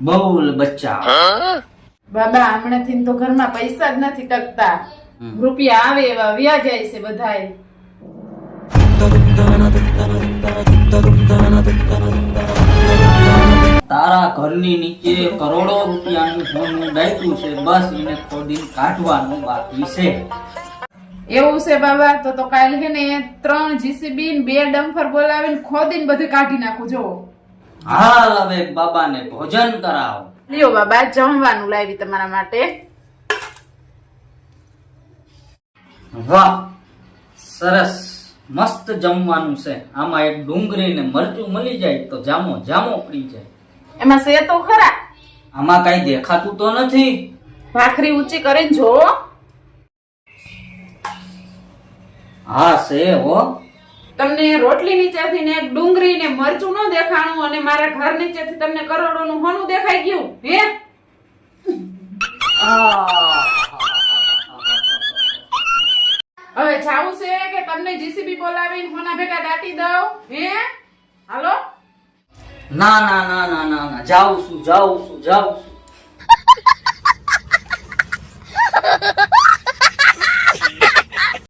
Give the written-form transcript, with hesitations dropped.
બહુલ બચ્ચા. બાબા હમણાંથી તો ઘરમાં પૈસા જ નથી ટકતા. રૂપિયા આવે એવા વ્યા જાય છે બધાય. તારા ઘરની નીચે કરોડો રૂપિયાનું સોનું ડાયતું છે, બસ એને ખોદીને કાઢવાનું બાકી છે. એવું છે બાબા, તો કાલ હે ને 3 જીસીબી ને 2 ડમ્ફર બોલાવીને ખોદીને બધું કાઢી નાખું. જો હાલ હવે બાબાને ભોજન કરાવો. લ્યો બાબા, જમવાનું લાવી તમારા માટે. વાહ, સરસ મસ્ત જમવાનું છે. આમાં એક ડુંગળી ને મરચું મળી જાય તો જામો જામો પડી જાય. એમાં છે તો ખરા. આમાં કઈ દેખાતું તો નથી. ભાખરી ઊંચી કરીને જો. હા છે હો. તમને રોટલી નીચેથી ને એક ડુંગળી ને મરચું ન દેખાણું અને મારા ઘર નીચેથી તમને કરોડોનું હોનું દેખાઈ ગયું હે? હવે જાવું છે કે તમને જીસીબી બોલાવીને હોના ભેગા દાટી દઉં હે? હાલો. ના ના ના ના ના ના, જાઉં છું જાઉં છું જાઉં છું.